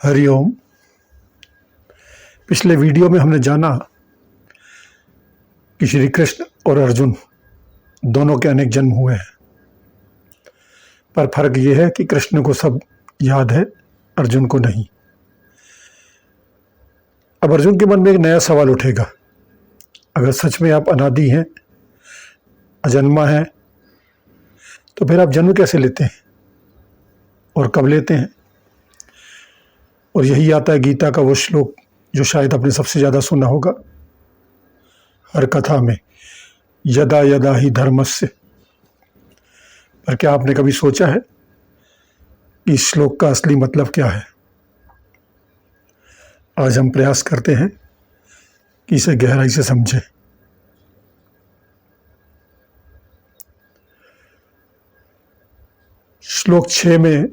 हरिओम। पिछले वीडियो में हमने जाना कि श्री कृष्ण और अर्जुन दोनों के अनेक जन्म हुए हैं, पर फर्क यह है कि कृष्ण को सब याद है, अर्जुन को नहीं। अब अर्जुन के मन में एक नया सवाल उठेगा, अगर सच में आप अनादि हैं, अजन्मा हैं, तो फिर आप जन्म कैसे लेते हैं और कब लेते हैं? और यही आता है गीता का वो श्लोक जो शायद आपने सबसे ज़्यादा सुना होगा हर कथा में, यदा यदा ही धर्मस्य। पर क्या आपने कभी सोचा है कि इस श्लोक का असली मतलब क्या है? आज हम प्रयास करते हैं कि इसे गहराई से समझें। श्लोक 6 में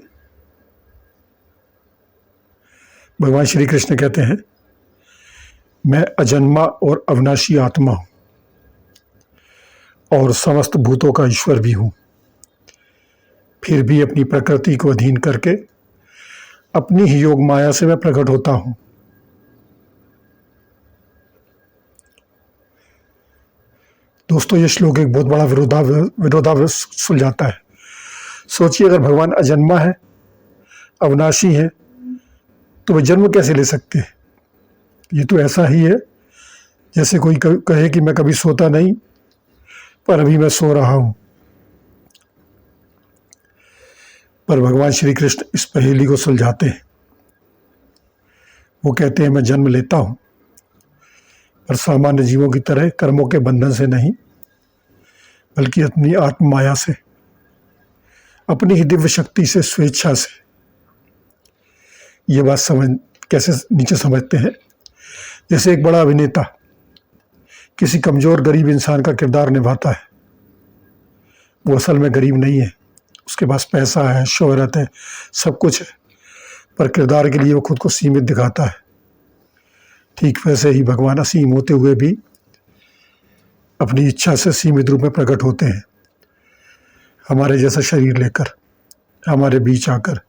भगवान श्री कृष्ण कहते हैं, मैं अजन्मा और अविनाशी आत्मा हूं और समस्त भूतों का ईश्वर भी हूं, फिर भी अपनी प्रकृति को अधीन करके अपनी ही योग माया से मैं प्रकट होता हूं। दोस्तों, ये श्लोक एक बहुत बड़ा विरोधाभास सुलझाता है। सोचिए, अगर भगवान अजन्मा है, अविनाशी है, तो वे जन्म कैसे ले सकते हैं? ये तो ऐसा ही है जैसे कोई कहे कि मैं कभी सोता नहीं, पर अभी मैं सो रहा हूं। पर भगवान श्री कृष्ण इस पहेली को सुलझाते हैं। वो कहते हैं, मैं जन्म लेता हूं, पर सामान्य जीवों की तरह कर्मों के बंधन से नहीं, बल्कि अपनी आत्म माया से, अपनी ही दिव्य शक्ति से, स्वेच्छा से। ये बात कैसे नीचे समझते हैं? जैसे एक बड़ा अभिनेता किसी कमजोर गरीब इंसान का किरदार निभाता है। वो असल में गरीब नहीं है, उसके पास पैसा है, शोहरत है, सब कुछ है, पर किरदार के लिए वो खुद को सीमित दिखाता है। ठीक वैसे ही भगवान असीम होते हुए भी अपनी इच्छा से सीमित रूप में प्रकट होते हैं, हमारे जैसा शरीर लेकर, हमारे बीच आकर।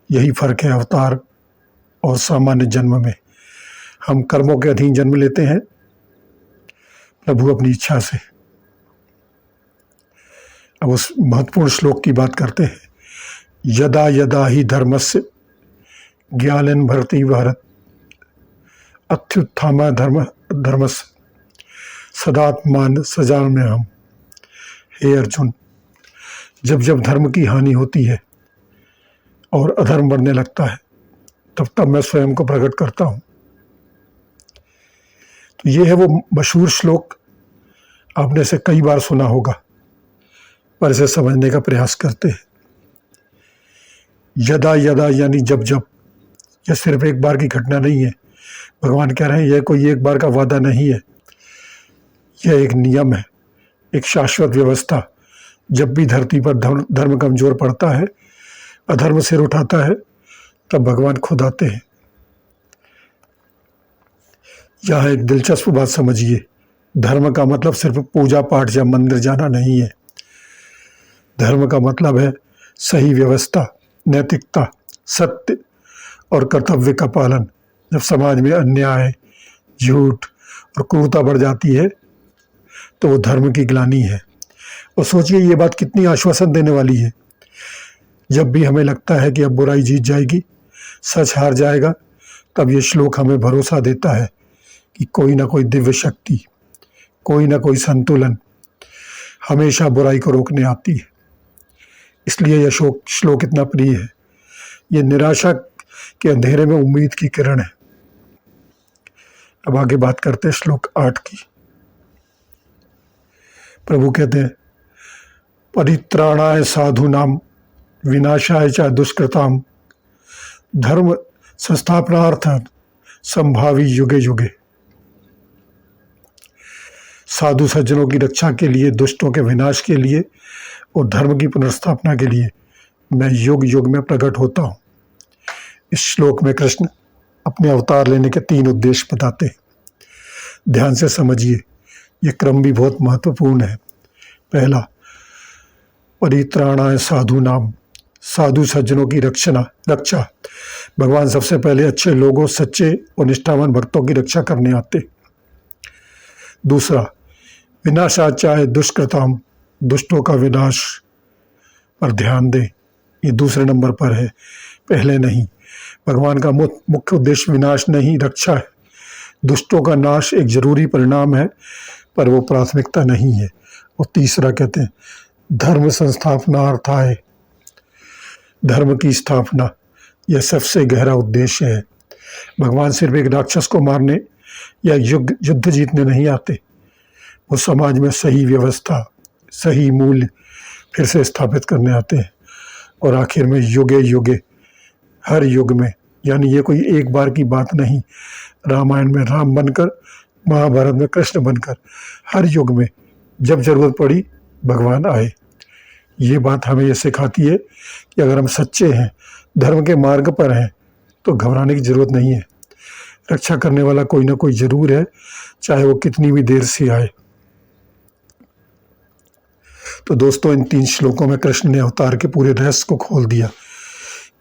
यही फर्क है अवतार और सामान्य जन्म में। हम कर्मों के अधीन जन्म लेते हैं, प्रभु अपनी इच्छा से। अब उस महत्वपूर्ण श्लोक की बात करते हैं। यदा यदा ही धर्मस्य ज्ञानं भरति भारत अत्युत्थामा धर्मस्य सदात्मान सजाम्यहम्। हे अर्जुन, जब जब धर्म की हानि होती है और अधर्म बढ़ने लगता है, तब तब मैं स्वयं को प्रकट करता हूं। तो ये है वो मशहूर श्लोक, आपने इसे कई बार सुना होगा, पर इसे समझने का प्रयास करते हैं। यदा यदा यानी जब जब। यह सिर्फ एक बार की घटना नहीं है। भगवान कह रहे हैं, यह कोई एक बार का वादा नहीं है, यह एक नियम है, एक शाश्वत व्यवस्था। जब भी धरती पर धर्म कमजोर पड़ता है, अधर्म सिर उठाता है, तब भगवान खुद आते हैं। यहाँ एक दिलचस्प बात समझिए, धर्म का मतलब सिर्फ पूजा पाठ या मंदिर जाना नहीं है। धर्म का मतलब है सही व्यवस्था, नैतिकता, सत्य और कर्तव्य का पालन। जब समाज में अन्याय, झूठ और क्रूरता बढ़ जाती है, तो वो धर्म की ग्लानि है। और सोचिए, ये बात कितनी आश्वासन देने वाली है। जब भी हमें लगता है कि अब बुराई जीत जाएगी, सच हार जाएगा, तब ये श्लोक हमें भरोसा देता है कि कोई ना कोई दिव्य शक्ति, कोई ना कोई संतुलन हमेशा बुराई को रोकने आती है। इसलिए यह श्लोक इतना प्रिय है। ये निराशा के अंधेरे में उम्मीद की किरण है। अब आगे बात करते हैं श्लोक 8 की। प्रभु कहते हैं, परित्राणाय साधूनाम विनाशाय च दुष्कृताम धर्म संस्थापनार्थं संभावी युगे युगे। साधु सज्जनों की रक्षा के लिए, दुष्टों के विनाश के लिए और धर्म की पुनर्स्थापना के लिए मैं युग युग में प्रकट होता हूं। इस श्लोक में कृष्ण अपने अवतार लेने के 3 उद्देश्य बताते हैं। ध्यान से समझिए, ये क्रम भी बहुत महत्वपूर्ण है। पहला, परित्राणाय साधूनाम, साधु सज्जनों की रक्षा। भगवान सबसे पहले अच्छे लोगों, सच्चे और निष्ठावान भक्तों की रक्षा करने आते। दूसरा, विनाशाचाय दुष्कृताम, दुष्टों का विनाश पर ध्यान दे। ये दूसरे नंबर पर है, पहले नहीं। भगवान का मुख्य उद्देश्य विनाश नहीं, रक्षा है। दुष्टों का नाश एक जरूरी परिणाम है, पर वो प्राथमिकता नहीं है। और तीसरा कहते हैं धर्म संस्थापना अर्थाय, धर्म की स्थापना, यह सबसे गहरा उद्देश्य है। भगवान सिर्फ एक राक्षस को मारने या युद्ध जीतने नहीं आते, वो समाज में सही व्यवस्था, सही मूल्य फिर से स्थापित करने आते हैं। और आखिर में युगे युगे, हर युग में, यानी ये कोई एक बार की बात नहीं, रामायण में राम बनकर, महाभारत में कृष्ण बनकर, हर युग में जब जरूरत पड़ी भगवान आए। ये बात हमें ये सिखाती है कि अगर हम सच्चे हैं, धर्म के मार्ग पर हैं, तो घबराने की जरूरत नहीं है। रक्षा करने वाला कोई ना कोई जरूर है, चाहे वो कितनी भी देर से आए। तो दोस्तों, इन 3 श्लोकों में कृष्ण ने अवतार के पूरे रहस्य को खोल दिया।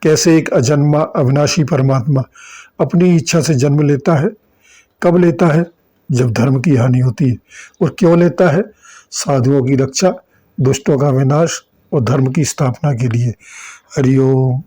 कैसे एक अजन्मा अविनाशी परमात्मा अपनी इच्छा से जन्म लेता है, कब लेता है, जब धर्म की हानि होती है। और क्यों लेता है, साधुओं की रक्षा, दुष्टों का विनाश और धर्म की स्थापना के लिए। हरि ओम।